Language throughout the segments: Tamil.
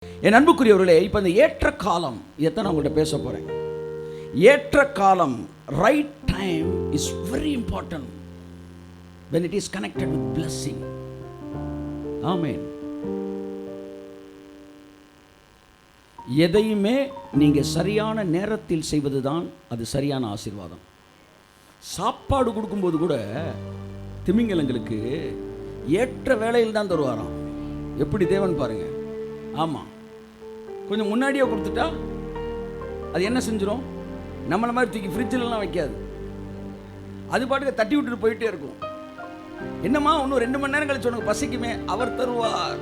என் அன்புக்குரியவர்களே, இப்போ இந்த ஏற்ற காலம் எத்தனை உங்கள்கிட்ட பேச போகிறேன். ஏற்ற காலம், right time is very important when it is connected with blessing. ஆமென். எதையுமே நீங்கள் சரியான நேரத்தில் செய்வது தான் அது சரியான ஆசீர்வாதம். சாப்பாடு கொடுக்கும்போது கூட திமிங்கலங்களுக்கு ஏற்ற வேளையில் தான் தருவாராம். எப்படி தேவன் பாருங்க. ஆமாம், கொஞ்சம் முன்னாடியே கொடுத்துட்டா அது என்ன செஞ்சிடும், நம்மளை மாதிரி தூக்கி ஃப்ரிட்ஜிலலாம் வைக்காது, அது பாட்டுக்கு தட்டி விட்டுட்டு போயிட்டே இருக்கும். என்னம்மா இன்னும் 2 மணி நேரம் கழிச்சு உனக்கு பசிக்குமே, அவர் தருவார்.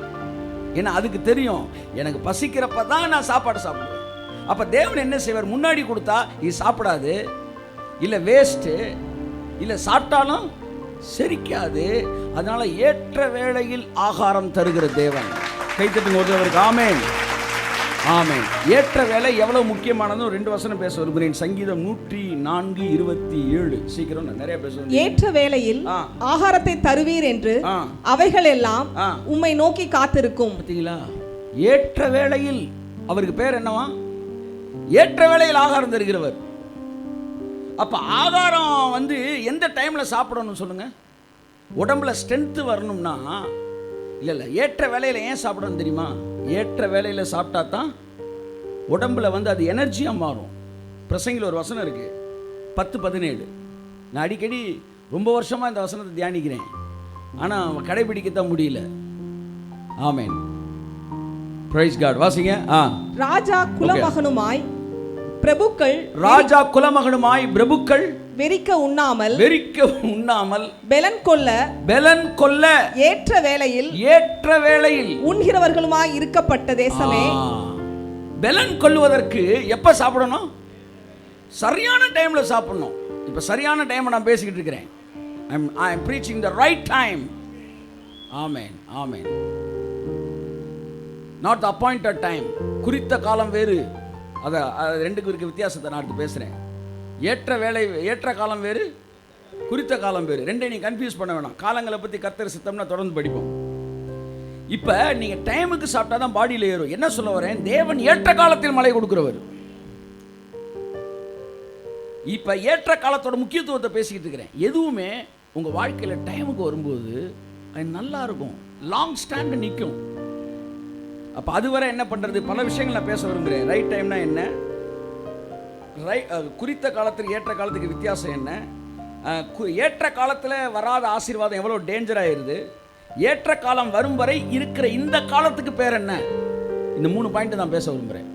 ஏன்னா அதுக்கு தெரியும் எனக்கு பசிக்கிறப்ப தான் நான் சாப்பாடு சாப்பிடுவேன். அப்போ தேவன் என்ன செய்வார், முன்னாடி கொடுத்தா இது சாப்பிடாது, இல்லை வேஸ்ட்டு, இல்லை சாப்பிட்டாலும் செரிக்காது. அதனால ஏற்ற வேளையில் ஆகாரம் தருகிற தேவன். கைத்தட்டுங்க ஒருத்தவருக்கு. ஆமென், ஆமென். ஏற்ற வேலை எவ்வளவு முக்கியமானது 2 வசனம் பேச விரும்புகிறேன். சங்கீதம் 104:27. சீக்கிரம், நான் நிறைய பேசுவேன். ஏற்ற வேளையில் ஆகாரத்தை தருவீர் என்று அவைகள் எல்லாம் உம்மை நோக்கி காத்திருக்கும். பார்த்தீங்களா, ஏற்ற வேளையில். அவருக்கு பேர் என்னவா? ஏற்ற வேளையில் ஆகாரம் தருகிறவர். அப்ப ஆகாரம் எந்த டைம்ல சாப்பிடணும் சொல்லுங்க. உடம்புல ஸ்ட்ரென்த் வரணும்னா இல்லை, ஏற்ற வேலையில் ஏன் சாப்பிடணும் தெரியுமா? ஏற்ற வேலையில் சாப்பிட்டா தான் உடம்புல அது எனர்ஜியாக மாறும். பிரசங்கில் ஒரு வசனம் இருக்குது, 10:17. நான் அடிக்கடி ரொம்ப வருஷமாக இந்த வசனத்தை தியானிக்கிறேன், ஆனால் கடைபிடிக்கத்தான் முடியல. ஆமென், பிரைஸ் காட். வாசிங்க. ராஜா குலமகனுமாய் பிரபுக்கள், ராஜா குலமகனுமாய் பிரபுக்கள் வெறிக்க உண்ணாமல் பெலன் கொள்ள ஏற்ற வேளையில் உண்கிறவர்களுமாய் இருக்கப்பட்ட தேசமே. பெலன் கொள்வதற்கு எப்ப சாப்பிடணும்? சரியான டைம்ல சாப்பிடணும். இப்ப சரியான டைம் நான் பேசிக்கிட்டு இருக்கிறேன். I am preaching the right time. Amen, amen. Not the appointed time. குறித்த காலம் வேறு. அது ரெண்டுக்கு இருக்க வித்தியாசத்தை நான் அடுத்து பேசுறேன். ஏற்ற வேலை, ஏற்ற காலம் வேறு, குறித்த காலம் வேறு. ரெண்டையும் நீ கன்ஃபியூஸ் பண்ண வேணாம். காலங்களை பற்றி கர்த்தர் சித்தம்னா தொடர்ந்து படிப்போம். இப்போ நீங்கள் டைமுக்கு சாப்பிட்டா தான் பாடியில் ஏறும். என்ன சொல்ல வரேன், தேவன் ஏற்ற காலத்தில் மழை கொடுக்குறவர். இப்போ ஏற்ற காலத்தோட முக்கியத்துவத்தை பேசிக்கிட்டு இருக்கிறேன். எதுவுமே உங்கள் வாழ்க்கையில் டைமுக்கு வரும்போது அது நல்லா இருக்கும், லாங் ஸ்டாண்ட் நிற்கும். அப்போ அதுவரை என்ன பண்ணுறது, பல விஷயங்கள் நான் பேச விரும்புகிறேன். ரைட் டைம்னா என்ன, குறித்த காலத்துக்கு ஏற்ற காலத்துக்கு வித்தியாசம் என்ன, ஏற்ற காலத்தில் வராத ஆசீர்வாதம் எவ்வளோ டேஞ்சர் ஆயிடுது, ஏற்ற காலம் வரும் வரை இருக்கிற இந்த காலத்துக்கு பேர் என்ன, இந்த 3 பாயிண்ட் நான் பேச விரும்புகிறேன்.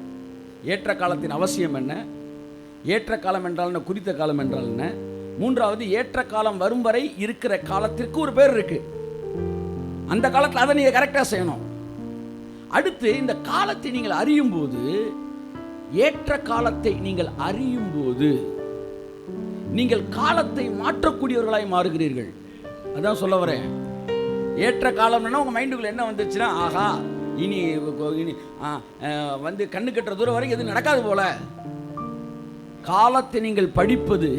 ஏற்ற காலத்தின் அவசியம் என்ன, ஏற்ற காலம் என்றால் என்ன, குறித்த காலம் என்றால் என்ன, 3வது ஏற்ற காலம் வரும் வரை இருக்கிற காலத்திற்கு ஒரு பேர் இருக்கு, அந்த காலத்தில் அதை நீங்கள் கரெக்டாக செய்யணும். அடுத்து இந்த காலத்தை நீங்கள் அறியும் போது, ஏற்ற காலத்தை நீங்கள் அறியும் போது நீங்கள் காலத்தை மாற்றக்கூடியவர்களாய் மாறுகிறீர்கள். அதான் சொல்ல வரேன். ஏற்ற காலம்னா உங்கள் மைண்டுக்குள்ள என்ன வந்துச்சுன்னா, ஆஹா இனி கண்ணு கட்டுற தூரம் வரைக்கும் எதுவும் நடக்காது போல. காலத்தை நீங்கள் படிப்பது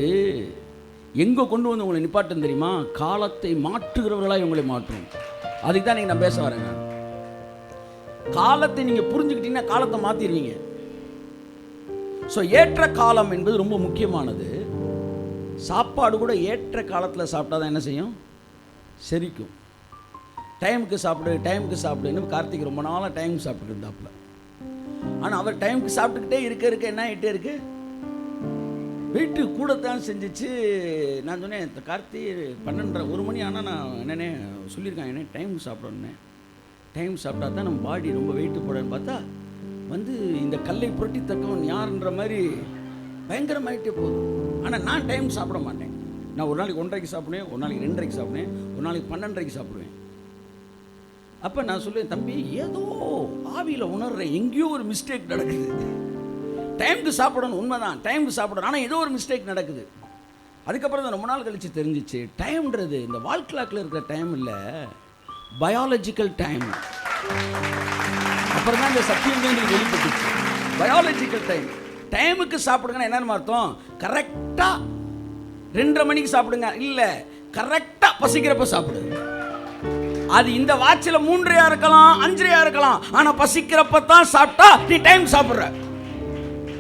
எங்கே கொண்டு வந்து உங்களை நிப்பாட்டும் தெரியுமா? காலத்தை மாற்றுகிறவர்களாய் உங்களை மாற்றும். அதுக்கு தான் நீங்கள் நான் பேச வரேங்க. காலத்தை நீங்கள் புரிஞ்சுக்கிட்டீங்கன்னா காலத்தை மாற்றிடுவீங்க. ஸோ ஏற்ற காலம் என்பது ரொம்ப முக்கியமானது. சாப்பாடு கூட ஏற்ற காலத்தில் சாப்பிட்டா தான் என்ன செய்யும், செரிக்கும். டைமுக்கு சாப்பிடுன்னு கார்த்திக் ரொம்ப நாளாக டைம் சாப்பிட்டு இருந்தாப்புல. ஆனால் அவர் டைமுக்கு சாப்பிட்டுக்கிட்டே இருக்க என்ன ஆகிட்டே இருக்கு, வெயிட்டு கூடத்தான் செஞ்சிச்சு. நான் சொன்னேன், கார்த்தி 12:30 1 மணி ஆனால் நான் என்னென்ன சொல்லியிருக்காங்க, என்ன டைமுக்கு சாப்பிடணுன்னே. டைம் சாப்பிட்டா தான் நம்ம பாடி ரொம்ப வெயிட்டு போடன்னு பார்த்தா இந்த கல்லை புரட்டி தக்கவன் யாருன்ற மாதிரி பயங்கரமாயிட்டே போகுது. ஆனால் நான் டைம் சாப்பிட மாட்டேன். நான் ஒரு நாளைக்கு 1:30க்கு சாப்பிடுவேன், ஒரு நாளைக்கு 2:30க்கு சாப்பிடுவேன், ஒரு நாளைக்கு 12:30க்கு சாப்பிடுவேன். அப்போ நான் சொல்லுவேன், தம்பி ஏதோ ஆவியில் உணர்றேன், எங்கேயோ ஒரு மிஸ்டேக் நடக்குது. டைமுக்கு சாப்பிடணும், உண்மைதான் டைமுக்கு சாப்பிடணும், ஆனால் ஏதோ ஒரு மிஸ்டேக் நடக்குது. அதுக்கப்புறம் தான் ரொம்ப நாள் கழிச்சு தெரிஞ்சிச்சு, டைம்ன்றது இந்த வால் கிளாக்கில் இருக்கிற டைம் இல்லை, பயாலஜிக்கல் டைம். அப்புறம் தான் இந்த சத்தியம் வெளிப்பட்டுச்சு. Biological time. டைமுக்கு சாப்பிடுங்கன்னா என்னன்னு அர்த்தம், கரெக்டாக 2:30 மணிக்கு சாப்பிடுங்க, இல்லை கரெக்டாக பசிக்கிறப்ப சாப்பிடுங்க. அது இந்த வாட்சில் 3:30 இருக்கலாம், 5:30 இருக்கலாம். ஆனா பசிக்கிறப்ப தான் சாப்பிட்டா நீ டைம் சாப்பிட்ற.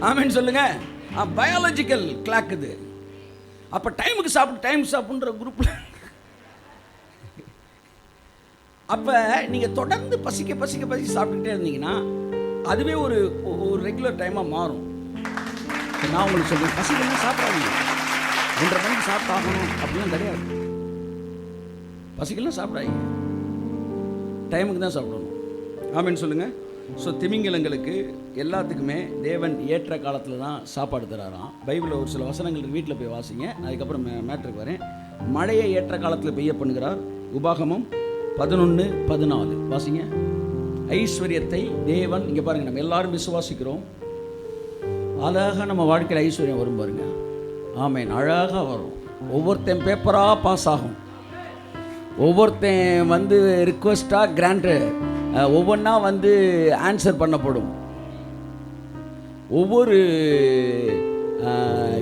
ஆமேன்னு சொல்லுங்க. பயாலஜிக்கல் கிளாக் இது. அப்ப டைமுக்கு சாப்பிட்டு டைம் சாப்பிடுற குரூப்ல அப்ப நீங்க தொடர்ந்து பசிக்க பசிக்க பசி சாப்பிட்டுட்டே இருந்தீங்கன்னா அதுவே ஒரு ரெகுலர் டைமா மாறும். நான் உங்களுக்கு சொல்றேன், பசிக்கலாம் சாப்பிடாதீங்க. 2:30 மணிக்கு சாப்பிட்டாகணும் அப்படிலாம் கிடையாது. பசிக்கலாம் சாப்பிடாதீங்க, டைமுக்கு தான் சாப்பிடணும். ஆமேன்னு சொல்லுங்க. ஸோ திமிங்கலங்களுக்கு எல்லாத்துக்குமே தேவன் ஏற்ற காலத்தில் தான் சாப்பாடு தராராம். பைபிளில் ஒரு சில வசனங்களுக்கு வீட்டில் போய் வாசிங்க. அதுக்கப்புறம் மேட்ருக்கு வரேன். மழையை ஏற்ற காலத்தில் பெய்ய பண்ணுகிறார். உபாகமம் 11:14 வாசிங்க. ஐஸ்வர்யத்தை தேவன், இங்கே பாருங்கள், நம்ம எல்லாரும் விசுவாசிக்கிறோம். அழகாக நம்ம வாழ்க்கையில் ஐஸ்வர்யம் வரும் பாருங்க. ஆமேன், அழகாக வரும். ஒவ்வொருத்தன் பேப்பராக பாஸ் ஆகும். ஒவ்வொருத்தன் வந்து ரிக்வெஸ்டாக கிராண்டு ஒவ்வொன்றா வந்து ஆன்சர் பண்ணப்படும். ஒவ்வொரு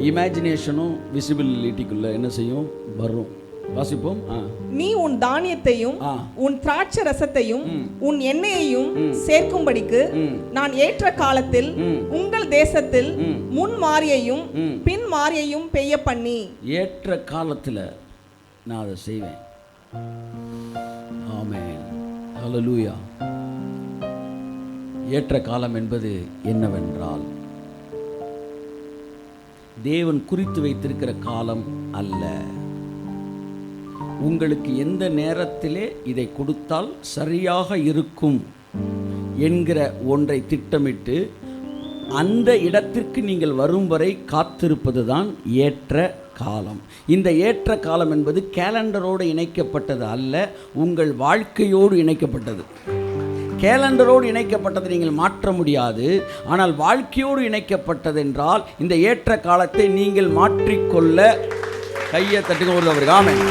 இமேஜினேஷனும் விசிபிலிட்டிக்குள்ளே என்ன செய்யும், வரும். வாசிப்போம். நீ உன் தானியத்தையும் உன் திராட்சை ரசத்தையும் உன் எண்ணெயையும் சேர்க்கும்படிக்கு நான் ஏற்ற காலத்தில் உங்கள் தேசத்தில் முன் மாரியையும் பின் மாரியையும் பெய்ய பண்ணி. ஏற்ற காலத்தில் நான் அதை செய்வேன். ஆமென், ஹல்லேலூயா. ஏற்ற காலம் என்பது என்னவென்றால் தேவன் குறித்து வைத்திருக்கிற காலம் அல்ல. உங்களுக்கு எந்த நேரத்திலே இதை கொடுத்தால் சரியாக இருக்கும் என்கிற ஒன்றை திட்டமிட்டு அந்த இடத்திற்கு நீங்கள் வரும் வரை காத்திருப்பது தான் ஏற்ற காலம். இந்த ஏற்ற காலம் என்பது கேலண்டரோடு இணைக்கப்பட்டது அல்ல, உங்கள் வாழ்க்கையோடு இணைக்கப்பட்டது. கேலண்டரோடு இணைக்கப்பட்டதை நீங்கள் மாற்ற முடியாது. ஆனால் வாழ்க்கையோடு இணைக்கப்பட்டது என்றால் இந்த ஏற்ற காலத்தை நீங்கள் மாற்றிக்கொள்ள கையை தட்டுங்க ஒருத்தவருக்கு. ஆமென்.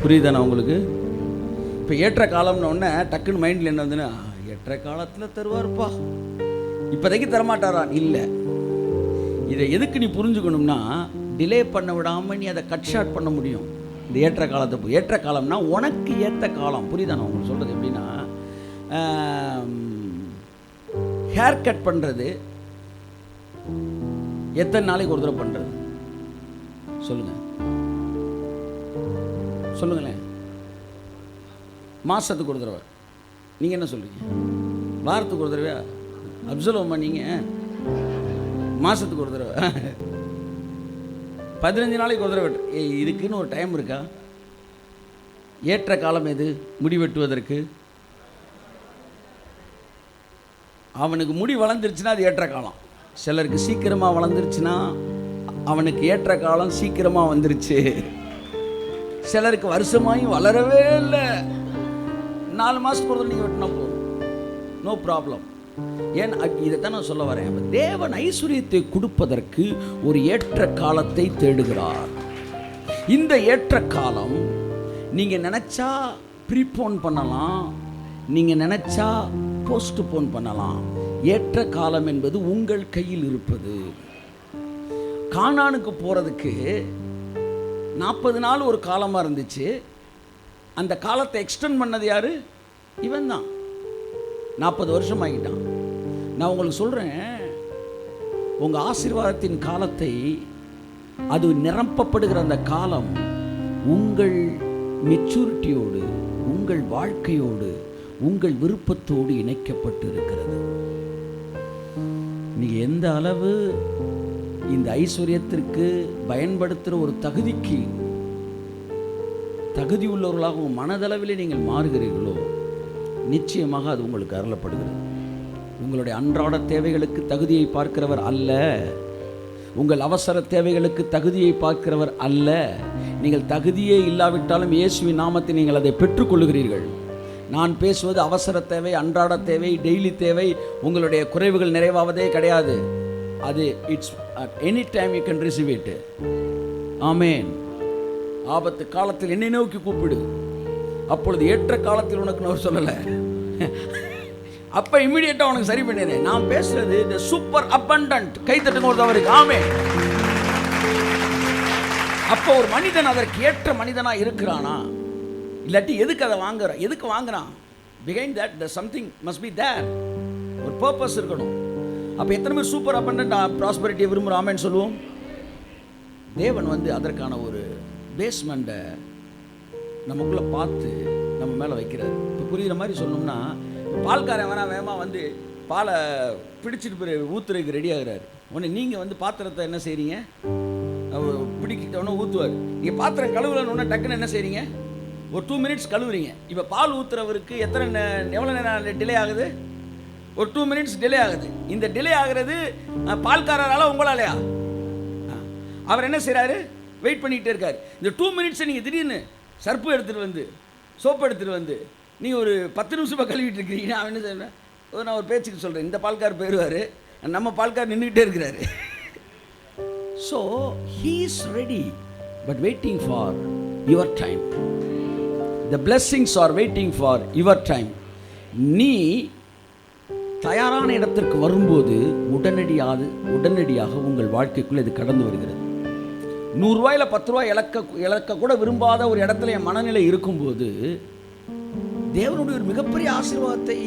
புரியுதாண்ணா உங்களுக்கு? இப்போ ஏற்ற காலம்னு ஒன்று டக்குன்னு மைண்டில் என்ன வந்துன்னா, ஏற்ற காலத்தில் தருவார்ப்பா, இப்போதைக்கு தரமாட்டாரா? இல்லை. இதை எதுக்கு நீ புரிஞ்சுக்கணும்னா, டிலே பண்ண விடாமல் நீ அதை கட் ஷார்ட் பண்ண முடியும். இந்த ஏற்ற காலத்தை, ஏற்ற காலம்னா உனக்கு ஏற்ற காலம். புரியுதாண்ணா உங்களுக்கு சொல்கிறது? எப்படின்னா, ஹேர் கட் பண்ணுறது எத்தனை நாளைக்கு ஒரு தடவை பண்ணுறது சொல்லுங்கள், சொல்லுங்களேன். மாதத்துக்கு ஒரு தடவை. நீங்கள் என்ன சொல்கிறீங்க? வாரத்துக்கு ஒரு தடவையா? அப்சல்வமா நீங்கள் மாதத்துக்கு ஒரு தடவை, 15 நாளைக்கு ஒரு தடவை. இதுக்குன்னு ஒரு டைம் இருக்கா? ஏற்ற காலம் எது முடி வெட்டுவதற்கு? அவனுக்கு முடி வளர்ந்துருச்சுன்னா அது ஏற்ற காலம். சிலருக்கு சீக்கிரமாக வளர்ந்துருச்சுன்னா அவனுக்கு ஏற்ற காலம் சீக்கிரமாக வந்துருச்சு. சிலருக்கு வருஷமாயும் வளரவே இல்லை, 4 மாதத்துக்கு ஒரு நீங்கள் வெட்டினா போதும், நோ ப்ராப்ளம். ஏன் இதைத்தான் நான் சொல்ல வரேன். தேவன் ஐஸ்வர்யத்தை கொடுப்பதற்கு ஒரு ஏற்ற காலத்தை தேடுகிறார். இந்த ஏற்ற காலம் நீங்கள் நினச்சா ப்ரீபோன் பண்ணலாம், நீங்கள் நினச்சா போஸ்ட்போன் பண்ணலாம். ஏற்ற காலம் என்பது உங்கள் கையில் இருப்பது. கானானுக்கு போகிறதுக்கு 40 நாள் ஒரு காலமாக இருந்துச்சு. அந்த காலத்தை எக்ஸ்டெண்ட் பண்ணது யாரு? இவன் தான். 40 வருஷம் ஆகிட்டான். நான் உங்களுக்கு சொல்கிறேன், உங்கள் ஆசீர்வாதத்தின் காலத்தை, அது நிரப்பப்படுகிற அந்த காலம் உங்கள் மெச்சூரிட்டியோடு, உங்கள் வாழ்க்கையோடு, உங்கள் விருப்பத்தோடு இணைக்கப்பட்டு இருக்கிறது. நீங்கள் எந்த அளவு இந்த ஐஸ்வர்யத்திற்கு பயன்படுத்துகிற ஒரு தகுதி உள்ளவர்களாக உங்கள் மனதளவிலே நீங்கள் மாறுகிறீர்களோ, நிச்சயமாக அது உங்களுக்கு அருளப்படுகிறது. உங்களுடைய அன்றாட தேவைகளுக்கு தகுதியை பார்க்கிறவர் அல்ல, உங்கள் அவசர தேவைகளுக்கு தகுதியை பார்க்கிறவர் அல்ல. நீங்கள் தகுதியே இல்லாவிட்டாலும் இயேசுவின் நாமத்தை நீங்கள் அதை பெற்றுக்கொள்ளுகிறீர்கள். நான் பேசுவது அவசர தேவை, அன்றாட தேவை, டெய்லி தேவை. உங்களுடைய குறைவுகள் நிறைவாவதே கிடையாது. அது it's at any time you can receive it. ஆமேன். ஆபத்து காலத்தில் என்னை நோக்கி கூப்பிடு, அப்பொழுது ஏற்ற காலத்தில் உனக்கு நான் சொல்லலை, அப்போ இம்மிடியேட்டாக உனக்கு சரி பண்ணிடுறேன். நான் பேசுறது இந்த சூப்பர் அபண்டன்ட். கை தட்டுங்க ஒரு தவறுக்கு. ஆமென். அப்போ ஒரு மனிதன் அதற்கு ஏற்ற மனிதனா இருக்கிறானா? இல்லாட்டி எதுக்கு அதை வாங்குறான்? எதுக்கு வாங்குறான்? Behind that there something must be there. ஒரு பர்பஸ் இருக்கணும். அப்போ எத்தனை பேர் சூப்பர் அபண்டன்ட் ப்ராஸ்பரிட்டியை விரும்புகிறாமேன்னு சொல்லுவோம்? தேவன் வந்து அதற்கான ஒரு பேஸ்மெண்ட்டை நமக்குள்ளே பார்த்து நம்ம மேலே வைக்கிறார். இப்போ புரிகிற மாதிரி சொல்லணும்னா, பால்காரன் வேகமாக வந்து பாலை பிடிச்சிட்டு ஊற்றுறதுக்கு ரெடி ஆகுறாரு. உடனே நீங்கள் வந்து பாத்திரத்தை என்ன செய்கிறீங்க? பிடிக்கிட்டவொன்னே ஊற்றுவார். நீங்கள் பாத்திரம் கழுவுலன்னு டக்குன்னு என்ன செய்கிறீங்க? ஒரு 2 மினிட்ஸ் கழுவுறீங்க. இப்போ பால் ஊற்றுறவருக்கு எவ்வளோ நேரம் டிலே ஆகுது? ஒரு 2 மினிட்ஸ் டிலே ஆகுது. இந்த டிலே ஆகுறது பால்காரரால உங்களாலையா? அவர் என்ன செய்கிறாரு? வெயிட் பண்ணிகிட்டே இருக்கார். இந்த 2 மினிட்ஸை நீங்கள் திடீர்னு சர்ப்பு எடுத்துகிட்டு வந்து சோப்பு எடுத்துகிட்டு வந்து நீங்கள் ஒரு 10 நிமிஷமாக கழுவிட்டு இருக்கிறீங்க. அவன் என்ன சொல்கிறேன்? நான் ஒரு பேச்சுக்கு சொல்கிறேன், இந்த பால்கார் போயிடுவார், நம்ம பால்கார் நின்றுக்கிட்டே இருக்கிறாரு. So he is ready but waiting for your time. The blessings are waiting for your time. நீ தயாரான இடத்திற்கு வரும்போது உடனடியாக உங்கள் வாழ்க்கைக்குள்ளே இது கடந்து வருகிறது. 100 ரூபாயில் 10 ரூபாய் இழக்க கூட விரும்பாத ஒரு இடத்துல என் மனநிலை இருக்கும்போது தேவனுடைய ஒரு மிகப்பெரிய ஆசீர்வாதத்தை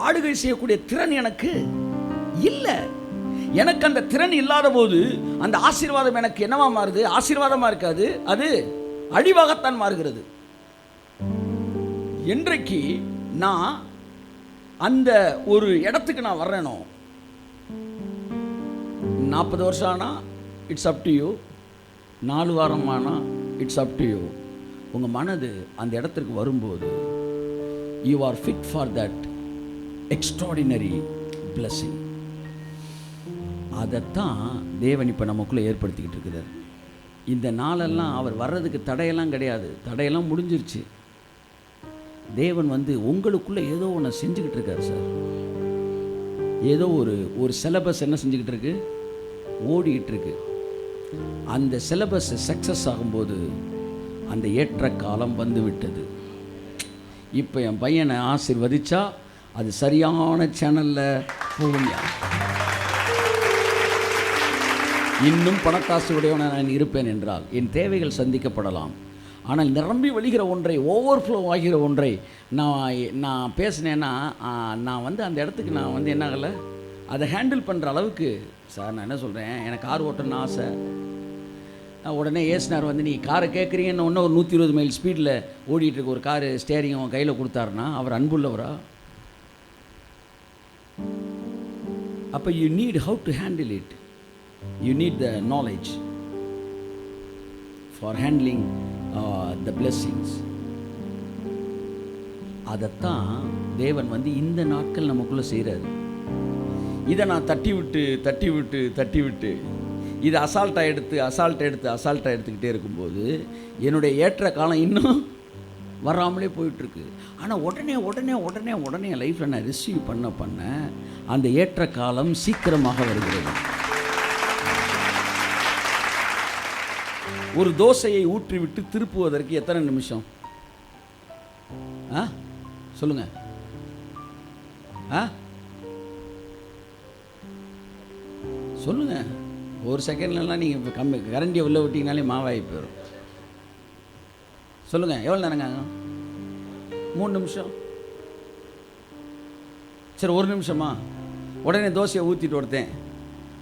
ஆளுகை செய்யக்கூடிய திறன் எனக்கு இல்லை. எனக்கு அந்த திறன் இல்லாத போது அந்த ஆசீர்வாதம் எனக்கு என்னவா மாறுது? ஆசீர்வாதமாக இருக்காது, அது அழிவாகத்தான் மாறுகிறது. என்றைக்கு நான் அந்த ஒரு இடத்துக்கு நான் வர்றேனோ, 40 வருஷம் ஆனால் இட்ஸ் அப் டு யூ, 4 வாரம் ஆனால் இட்ஸ் அப் டு யூ. உங்கள் மனது அந்த இடத்திற்கு வரும்போது you are fit for that extraordinary blessing. அதைத்தான் தேவன் இப்போ நமக்குள்ளே ஏற்படுத்திக்கிட்டு இருக்கிறார். இந்த நாளெல்லாம் அவர் வர்றதுக்கு தடையெல்லாம் கிடையாது, தடையெல்லாம் முடிஞ்சிருச்சு. தேவன் வந்து உங்களுக்குள்ளே ஏதோ ஒன்று செஞ்சுக்கிட்டு இருக்கார் சார். ஏதோ ஒரு சிலபஸ் என்ன செஞ்சுக்கிட்டு இருக்கு? ஓடிக்கிட்டு இருக்கு. அந்த சிலபஸ் சக்ஸஸ் ஆகும்போது அந்த ஏற்ற காலம் வந்து விட்டது. இப்போ என் பையனை ஆசீர்வதிச்சா அது சரியான சேனலில் போகும்யா. இன்னும் பணக்காசுடையவன நான் இருப்பேன் என்றால் என் தேவைகள் சந்திக்கப்படலாம். ஆனால் நிரம்பி வழிகிற ஒன்றை, ஓவர்ஃப்ளோ ஆகிற ஒன்றை நான் பேசினேன்னா நான் வந்து அந்த இடத்துக்கு நான் வந்து என்ன ஆகலை, அதை ஹேண்டில் பண்ணுற அளவுக்கு. சார் நான் என்ன சொல்கிறேன், எனக்கு கார் ஓட்டணும்னு ஆசை. உடனே ஏசினார் வந்து நீங்கள் காரை கேட்குறீங்கன்னு ஒன்று ஒரு 120 மைல் ஸ்பீடில் ஓடிட்டு இருக்க ஒரு காரு ஸ்டேரிங் அவன் கையில் கொடுத்தாருன்னா அவர் அன்புள்ளவரா? அப்போ you need how to handle it. You need the knowledge for handling the blessings. அதைத்தான் தேவன் வந்து இந்த நாட்கள் நமக்குள்ளே செய்கிறாரு. இதை நான் தட்டி விட்டு இதை அசால்ட்டாக எடுத்துக்கிட்டே இருக்கும்போது என்னுடைய ஏற்ற காலம் இன்னும் வராமலே போயிட்டுருக்கு. ஆனால் உடனே லைஃப்பில் நான் ரிசீவ் பண்ண அந்த ஏற்ற காலம் சீக்கிரமாக வருகிறது. ஒரு தோசையை ஊற்றிவிட்டு திருப்புவதற்கு எத்தனை நிமிஷம்? சொல்லுங்க. சொல்லுங்க. ஒரு செகண்ட்லாம் நீங்கள் இப்போ கரண்டியை உள்ள விட்டீங்கனாலே மாவாகி போயிடும். சொல்லுங்கள், எவ்வளோ நேரங்க? 3 நிமிஷம். சரி, 1 நிமிஷமா? உடனே தோசையை ஊற்றிட்டு ஒருத்தன்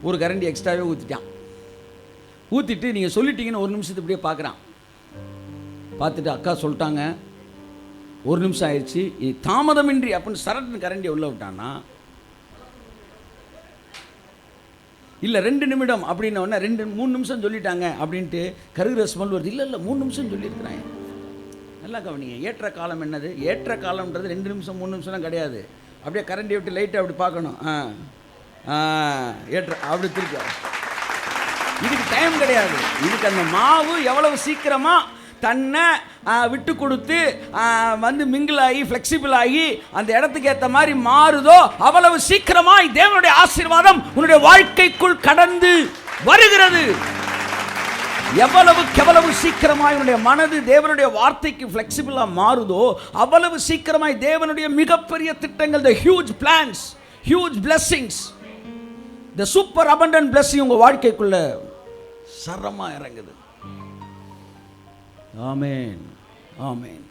ஒரு கரண்டி எக்ஸ்ட்ராவே ஊற்றிட்டு நீங்கள் சொல்லிட்டீங்கன்னு 1 நிமிஷத்துக்கு இப்படியே பார்க்குறான். பார்த்துட்டு அக்கா சொல்லிட்டாங்க 1 நிமிஷம் ஆயிடுச்சு, தாமதமின்றி அப்படின்னு சரட்டுன்னு கரண்டியை உள்ள விட்டான்னா, இல்லை 2 நிமிடம் அப்படின்ன உடனே 3 நிமிஷம் சொல்லிட்டாங்க அப்படின்ட்டு கருகிற ஸ்மெல் வருது. இல்லை 3 நிமிஷம் சொல்லியிருக்கிறாங்க. நல்லா கவனிங்க. ஏற்ற காலம் என்னது? ஏற்ற காலம்ன்றது 2 நிமிஷம் 3 நிமிஷம்லாம் கிடையாது. அப்படியே கரண்டி விட்டு லைட்டாக அப்படி பார்க்கணும். ஏற்ற அப்படி திருப்பி. இதுக்கு டைம் கிடையாது. இதுக்கு அந்த மாவு எவ்வளவு சீக்கிரமாக தன்னை விட்டு கொடுத்து வந்து மிங்கிள் ஆகி ஃப்ளெக்சிபிள் ஆகி அந்த இடத்துக்கு ஏற்ற மாதிரி மாறுதோ அவ்வளவு சீக்கிரமாய் தேவனுடைய ஆசீர்வாதம் உன்னுடைய வாழ்க்கைக்குள் கடந்து வருகிறது. எவ்வளவு சீக்கிரமாய் உன்னுடைய மனது தேவனுடைய வார்த்தைக்கு ஃப்ளெக்சிபிளாக மாறுதோ அவ்வளவு சீக்கிரமாய் தேவனுடைய மிகப்பெரிய திட்டங்கள், the huge plans, huge blessings, the super abundant blessing உங்கள் வாழ்க்கைக்குள்ள சரமாக இறங்குது. ஆமென், ஆமென்.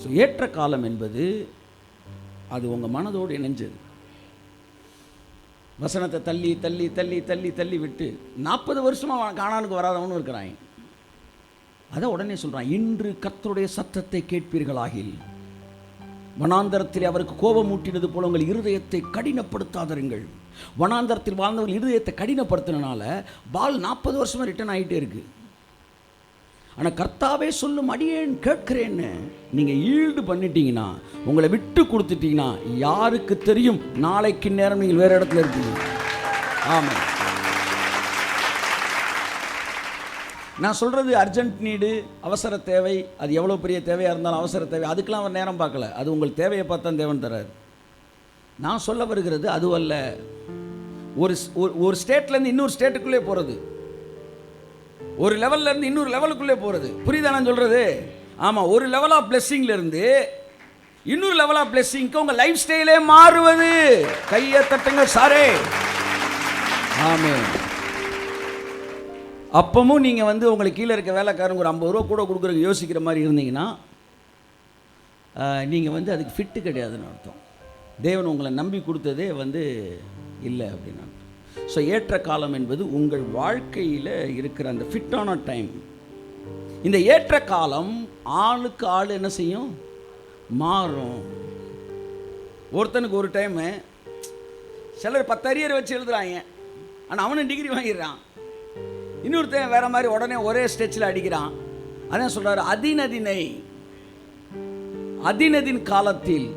ஸோ ஏற்ற காலம் என்பது அது உங்கள் மனதோடு இணைஞ்சது. வசனத்தை தள்ளி தள்ளி தள்ளி தள்ளி தள்ளி விட்டு 40 வருஷமாக கானானுக்கு வராதவனும் இருக்கிறான். அதை உடனே சொல்கிறான், இன்று கர்த்தருடைய சத்தத்தை கேட்பீர்களாகில் வனாந்தரத்தில் அவருக்கு கோபம் ஊட்டினது போல உங்கள் இருதயத்தை கடினப்படுத்தாதருங்கள். வனாந்தரத்தில் வாழ்ந்தவர்கள் இருதயத்தை கடினப்படுத்தினால பால் 40 வருஷமாக ரிட்டர்ன் ஆகிட்டே இருக்கு. ஆனால் கர்த்தாவே சொல்லும் அடியேன் கேட்கிறேன்னு நீங்கள் ஈல்டு பண்ணிட்டீங்கன்னா, உங்களை விட்டு கொடுத்துட்டீங்கன்னா, யாருக்கு தெரியும் நாளைக்கு நேரம் நீங்கள் வேறு இடத்துல இருக்கீங்க. ஆமாம், நான் சொல்கிறது அர்ஜென்ட் நீடு, அவசர தேவை. அது எவ்வளோ பெரிய தேவையாக இருந்தாலும் அவசர தேவை, அதுக்கெலாம் அவர் நேரம் பார்க்கல. அது உங்கள் தேவையை பார்த்தா தேவன் தரார். நான் சொல்ல வருகிறது அதுவல்ல. ஒரு ஸ்டேட்லேருந்து இன்னொரு ஸ்டேட்டுக்குள்ளே போகிறது, ஒரு லெவல்லேருந்து இன்னொரு லெவலுக்குள்ளே போகிறது. புரியுதா நான் சொல்கிறது? ஆமாம், ஒரு லெவல் ஆஃப் பிளெஸ்ஸிங்லேருந்து இன்னொரு லெவல் ஆஃப் பிளெஸ்ஸிங்க்கு உங்கள் லைஃப் ஸ்டைலே மாறுவது. கையை தட்டுங்க சாரே. ஆமென். அப்பவும் நீங்கள் வந்து உங்களுக்கு கீழே இருக்க வேலைக்காரங்க ஒரு 50 ரூபா கூட கொடுக்குறதுக்கு யோசிக்கிற மாதிரி இருந்தீங்கன்னா, நீங்கள் வந்து அதுக்கு ஃபிட்டு கிடையாதுன்னு அர்த்தம். தேவன் உங்களை நம்பி கொடுத்ததே வந்து இல்லை அப்படின்னு அர்த்தம். ஸோ ஏற்ற காலம் என்பது உங்கள் வாழ்க்கையில் இருக்கிற அந்த ஃபிட்டான டைம். இந்த ஏற்ற காலம் ஆளுக்கு ஆள் என்ன செய்யும்? மாறும். ஒருத்தனுக்கு ஒரு டைமு, சிலர் 10 அரியர் வச்சு எழுதுறாங்க, ஆனால் அவனும் டிகிரி வாங்கிடுறான். இன்னொருத்தன் வேற மாதிரி உடனே ஒரே ஸ்டெச்சில் அடிக்கிறான். அதான் சொல்றாரு, அதினதின் காலத்தில்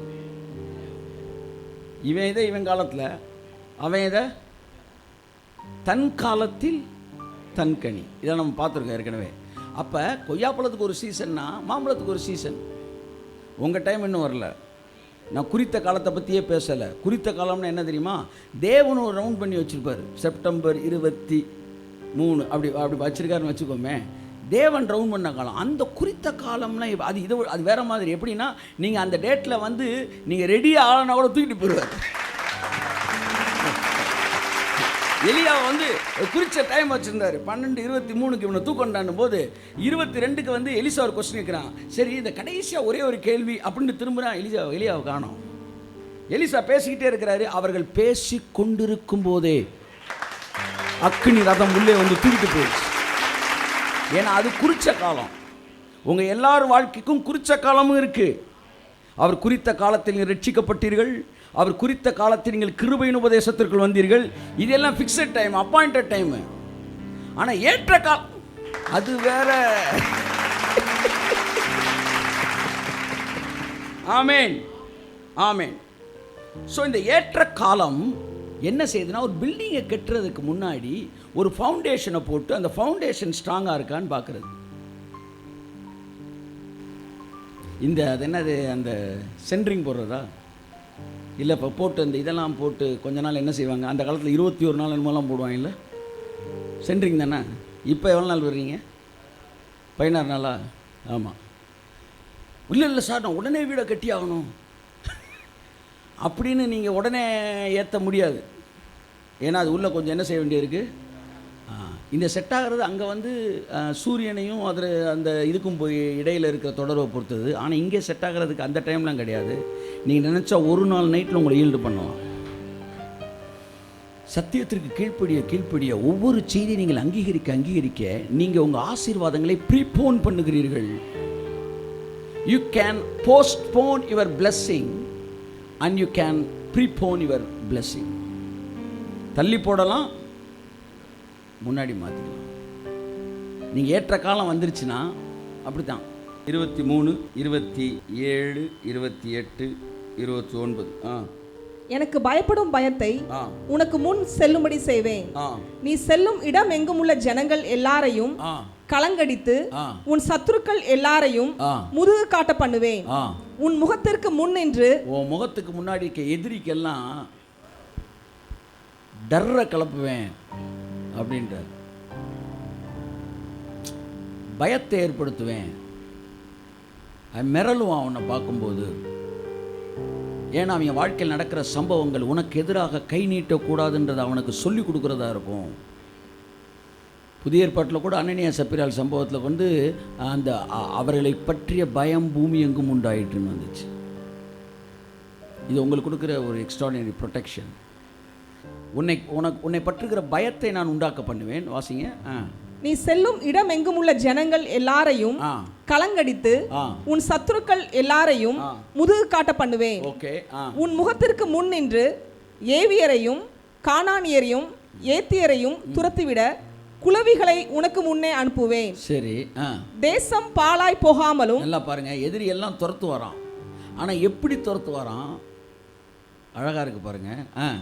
இவன் இதை இவன் காலத்தில், அவன் இதை தன் காலத்தில் தன் கனி. இதை நம்ம பார்த்துருக்கோம் ஏற்கனவே. அப்போ கொய்யாப்பழத்துக்கு ஒரு சீசன்னா மாம்பழத்துக்கு ஒரு சீசன். உங்கள் டைம் இன்னும் வரல. நான் குறித்த காலத்தை பற்றியே பேசலை. குறித்த காலம்னா என்ன தெரியுமா? தேவன் ஒரு ரவுண்ட் பண்ணி வச்சுருப்பார். செப்டம்பர் 23 அப்படி வச்சுருக்காருன்னு வச்சுக்கோமே. தேவன் ரவுண்ட் பண்ண காலம். அந்த குறித்த காலம்லாம் அது வேறு மாதிரி. எப்படின்னா, நீங்கள் அந்த டேட்டில் வந்து நீங்கள் ரெடியாக ஆளனா கூட தூக்கிட்டு போயிடுவார். எலியாவை வந்து குறித்த டைம் வச்சுருந்தார். 12:23 இவனை தூக்கண்டான்னும் போது 22க்கு வந்து எலிசா ஒரு கொஸ்டின் கேட்குறான். சரி, இந்த கடைசியாக ஒரே ஒரு கேள்வி அப்படின்னு திரும்புகிறான். எலியாவை காணோம். எலிசா பேசிக்கிட்டே இருக்கிறாரு. அவர்கள் பேசி கொண்டிருக்கும் போதே அக்கினி ரதம் உள்ளே வந்து தூக்கிட்டு போயிடுச்சு. ஏன்னா அது குறித்த காலம். உங்கள் எல்லார் வாழ்க்கைக்கும் குறித்த காலமும் இருக்குது. அவர் குறித்த காலத்தில் நீங்கள் ரட்சிக்கப்பட்டீர்கள். அவர் குறித்த காலத்தில் நீங்கள் கிருபையின் உபதேசத்திற்குள் வந்தீர்கள். இதெல்லாம் ஃபிக்ஸட் டைம், அப்பாயிண்டட் டைமு. ஆனால் ஏற்ற காலம் அது வேற. ஆமேன், ஆமேன். ஸோ இந்த ஏற்ற காலம் என்ன செய்யுதுன்னா, ஒரு பில்டிங்கை கட்டுறதுக்கு முன்னாடி ஒரு ஃபவுண்டேஷனை போட்டு அந்த ஃபவுண்டேஷன் ஸ்ட்ராங்காக இருக்கான்னு பார்க்குறது. அது என்னது, அந்த சென்ட்ரிங் போடுறதா இல்லை? இப்போ போட்டு அந்த இதெல்லாம் போட்டு கொஞ்ச நாள் என்ன செய்வாங்க, அந்த காலத்தில் 21 நாள் என்னமோலாம் போடுவாங்க இல்லை? சென்ட்ரிங் தானே. இப்போ எவ்வளோ நாள் வர்றீங்க? 16 நாளா? ஆமாம். இல்லை சார், நான் உடனே வீடை கட்டி ஆகணும் அப்படின்னு நீங்கள் உடனே ஏற்ற முடியாது. ஏன்னா அது உள்ளே கொஞ்சம் என்ன செய்ய வேண்டியிருக்கு. இந்த செட் ஆகிறது அங்கே வந்து சூரியனையும் அதில் அந்த இதுக்கும் போய் இடையில் இருக்கிற தொடர்பை பொறுத்தது. ஆனால் இங்கே செட் ஆகிறதுக்கு அந்த டைம்லாம் கிடையாது. நீங்கள் நினச்சா ஒரு நாள் நைட்டில் உங்களை ஈல்டு பண்ணலாம். சத்தியத்திற்கு கீழ்ப்படிய ஒவ்வொரு செய்தியை நீங்கள் அங்கீகரிக்க நீங்கள் உங்கள் ஆசீர்வாதங்களை ப்ரீபோன் பண்ணுகிறீர்கள். You can postpone your blessing and you can prepone your blessing. தள்ளி போடலாம், முன்னாடி மாற்றிக்கலாம். நீங்கள் ஏற்ற காலம் வந்துருச்சுன்னா அப்படி தான். 23, 27, 28, 29. எனக்கு பயப்படும் பயத்தை உனக்கு முன் செல்லும்படி செய்வேன். நீ செல்லும் இடம் எங்கும் உள்ள ஜனங்கள் எல்லாரையும் கலங்கடித்து உன் சத்துருக்கள் எல்லாரையும் முதுகு காட்ட பண்ணுவேன். உன் முகத்திற்கு முன் நின்று, உன் முகத்துக்கு முன்னாடி இருக்க எதிரிக்கெல்லாம் டர்ரை கலப்புவேன் அப்படின்றார். பயத்தை ஏற்படுத்துவேன். மிரளுவான் அவனை பார்க்கும்போது. ஏன்னா அவங்க வாழ்க்கையில் நடக்கிற சம்பவங்கள் உனக்கு எதிராக கை நீட்டக்கூடாதுன்றது அவனுக்கு சொல்லி கொடுக்குறதா இருக்கும். புதிய ஏற்பாட்டில் கூட அனனியா சப்பிரால் சம்பவத்தில் வந்து அந்த அவர்களை பற்றிய பயம் பூமி எங்கும் உண்டாயிட்டுன்னு வந்துச்சு. இது உங்களுக்கு கொடுக்குற ஒரு எக்ஸ்ட்ராடினரி ப்ரொடெக்ஷன். உன்னை பற்றுகிற பயத்தை நான் உண்டாக்க பண்ணுவேன். வாசிங்க. நீ செல்லும் இடம் எங்கும் உள்ள ஜனங்கள் எல்லாரையும் கலங்கடித்து உன் சத்துருக்கள் எல்லாரையும் முதுகு காட்ட பண்ணுவேன். உன் முகத்திற்கு முன் நின்று ஏவியரையும் கானானியரையும் ஏத்தியரையும் துரத்திவிட குளவிகளை உனக்கு முன்னே அனுப்புவேன். சரி. தேசம் பாழாய் போகாமலும். நல்லா பாருங்க, எதிரி எல்லாம் துரத்து வரான். ஆனா எப்படி துரத்து வரான்? அழகா இருக்கு பாருங்க.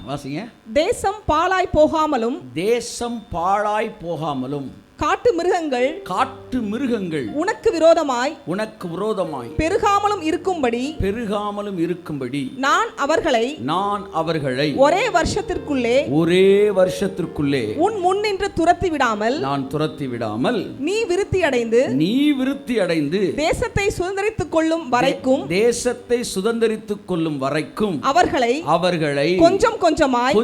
வாசிங்க. தேசம் பாழாய் போகாமலும். தேசம் பாழாய் போகாமலும். காட்டு மிருகங்கள் உனக்கு விரோதமாய் பெருகாமலும் இருக்கும்படி நான் அவர்களை ஒரே வருஷத்திற்குள்ளே உன் முன் நின்று துரத்தி விடாமல் நீ விருத்தி அடைந்து தேசத்தை சுதந்தரித்துக் கொள்ளும் வரைக்கும் அவர்களை கொஞ்சம் கொஞ்சமாய்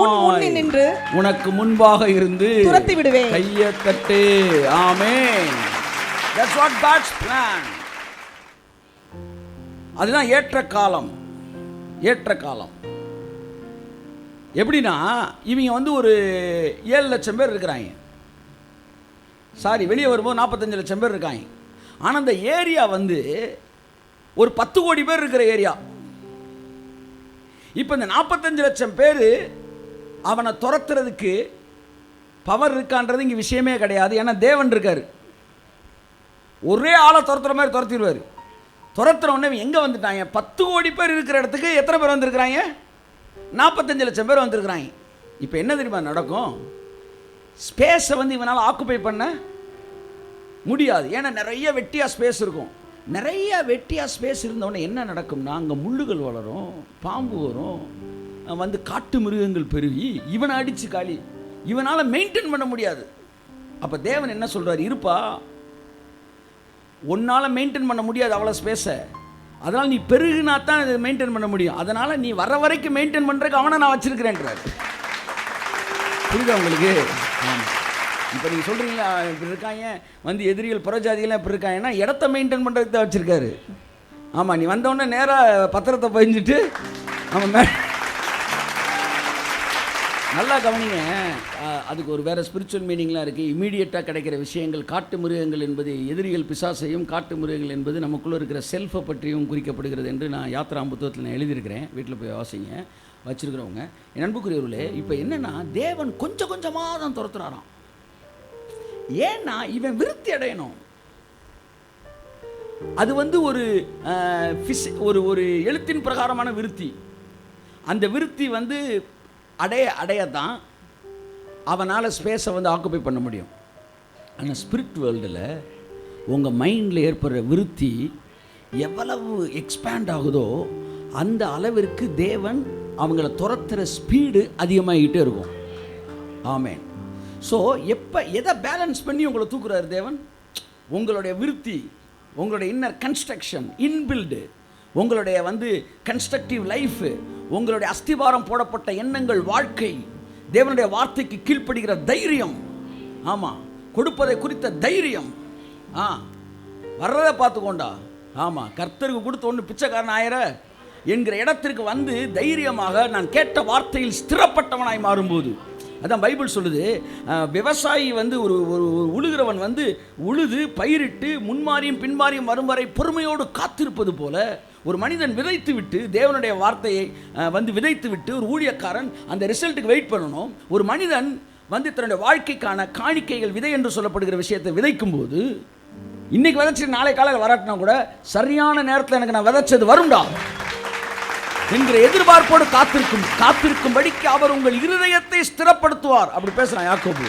உன் முன் நின்று உனக்கு முன்பாக இருந்து துரத்தி விடுவேன். கையை தட்டு. ஆமென். That's what God's plan. அதுதான் ஏற்ற காலம். எப்படின்னா இவங்க வந்து ஒரு 7 லட்சம் பேர் இருக்கிறாங்க. வெளியே வரும்போது 45 லட்சம் பேர் இருக்காங்க. ஆனால் அந்த ஏரியா வந்து ஒரு 10 கோடி பேர் இருக்கிற ஏரியா. இப்போ இந்த 45 லட்சம் பேர் அவனை துரத்துறதுக்கு பவர் இருக்கான்றது இங்கே விஷயமே கிடையாது. ஏன்னா தேவன் இருக்கார். ஒரே ஆளை துரத்துற மாதிரி துரத்திடுவார். துரத்துற உடனே எங்கே வந்துட்டாங்க? 10 கோடி பேர் இருக்கிற இடத்துக்கு எத்தனை பேர் வந்திருக்கிறாங்க? 45 லட்சம் பேர் வந்திருக்கிறாங்க. இப்போ என்ன தெரியுமா நடக்கும்? ஸ்பேஸை வந்து இவனால் ஆக்குப்பை பண்ண முடியாது. ஏன்னா நிறைய வெட்டியாக ஸ்பேஸ் இருக்கும். நிறைய வெட்டியாக ஸ்பேஸ் இருந்தவொடனே என்ன நடக்கும்னா அங்கே முள்ளுகள் வளரும், பாம்பு வரும், வந்து காட்டு மிருகங்கள் பெருகி இவனை அடித்து காலி. இவனால் மெயின்டைன் பண்ண முடியாது. அப்போ தேவன் என்ன சொல்கிறார்? இருப்பா, உன்னால் மெயின்டைன் பண்ண முடியாது அவ்வளோ ஸ்பேஸை. அதனால் நீ பெருகுனா தான் இதை மெயின்டைன் பண்ண முடியும். அதனால் நீ வர வரைக்கும் மெயின்டைன் பண்ணுறதுக்கு அவனை நான் வச்சுருக்கிறேன்றார். புரியுதா உங்களுக்கு? ஆமாம். இப்போ நீங்கள் சொல்கிறீங்களா இப்படி இருக்காங்க வந்து எதிரிகள் புறஜாதிகள்லாம் இப்படி இருக்காங்கன்னா இடத்த மெயின்டைன் பண்ணுறதுக்கு தான் வச்சுருக்காரு. ஆமாம், நீ வந்தவுடனே நேராக பத்திரத்தை பதிஞ்சிட்டு நம்ம நல்லா கவனிங்க. அதுக்கு ஒரு வேறு ஸ்பிரிச்சுவல் மீனிங்லாம் இருக்குது. இமீடியட்டாக கிடைக்கிற விஷயங்கள். காட்டு மிருகங்கள் என்பது எதிரிகள் பிசாசையும், காட்டு மிருகங்கள் என்பது நமக்குள்ளே இருக்கிற செல்ஃபை பற்றியும் குறிக்கப்படுகிறது என்று நான் யாத்திராம் புத்தகத்தில் நான் எழுதியிருக்கிறேன். வீட்டில் போய் வாசிங்க வச்சுருக்கிறவங்க. என் அன்புக்குரியவர்களே, இப்போ என்னென்னா தேவன் கொஞ்சம் கொஞ்சமாக தான் துரத்துறாராம். ஏன்னா இவன் விருத்தி அடையணும். அது வந்து ஒரு ஒரு எழுத்தின் பிரகாரமான விருத்தி. அந்த விருத்தி வந்து அடையத்தான் அவனால் ஸ்பேஸை வந்து ஆக்குப்பை பண்ண முடியும். ஆனால் ஸ்பிரிட் வேர்ல்டில் உங்கள் மைண்டில் ஏற்படுற விருத்தி எவ்வளவு எக்ஸ்பேண்ட் ஆகுதோ அந்த அளவிற்கு தேவன் அவங்கள துரத்துகிற ஸ்பீடு அதிகமாகிக்கிட்டே இருக்கும். ஆமேன். ஸோ எதை பேலன்ஸ் பண்ணி உங்களை தூக்குறாரு தேவன்? உங்களுடைய விருத்தி, உங்களுடைய இன்னர் கன்ஸ்ட்ரக்ஷன், இன்பில்டு, உங்களுடைய வந்து கன்ஸ்ட்ரக்டிவ் லைஃபு, உங்களுடைய அஸ்திவாரம் போடப்பட்ட எண்ணங்கள், வாழ்க்கை, தேவனுடைய வார்த்தைக்கு கீழ்ப்படுகிற தைரியம், ஆமாம், கொடுப்பதை குறித்த தைரியம், வர்றதை பார்த்துக்கோண்டா. ஆமாம், கர்த்தருக்கு கொடுத்த ஒன்று பிச்சைக்காரன் ஆயிர என்கிற இடத்திற்கு வந்து தைரியமாக நான் கேட்ட வார்த்தையில் ஸ்திரப்பட்டவனாய் மாறும்போது, அதான் பைபிள் சொல்லுது, விவசாயி வந்து ஒரு உழுகிறவன் வந்து உழுது பயிரிட்டு முன்மாரியும் பின்மாரியும் வரும் வரை பொறுமையோடு காத்திருப்பது போல ஒரு மனிதன் விதைத்து விட்டு, தேவனுடைய வார்த்தையை வந்து விதைத்து விட்டு ஒரு ஊழியக்காரன் அந்த ரிசல்ட்டுக்கு வெயிட் பண்ணணும். ஒரு மனிதன் வந்து தன்னுடைய வாழ்க்கைக்கான காணிக்கைகள், விதை என்று சொல்லப்படுகிற விஷயத்தை விதைக்கும் போது, இன்னைக்கு விதைச்சிட்டு நாளை காலையில் வராட்டினா கூட சரியான நேரத்தில் எனக்கு நான் விதைச்சது வரும்டா என்கிற எதிர்பார்ப்போடு காத்திருக்கும்படிக்கு அவர் உங்கள் இருதயத்தை ஸ்திரப்படுத்துவார். அப்படி பேசுறான் யாக்கோபு.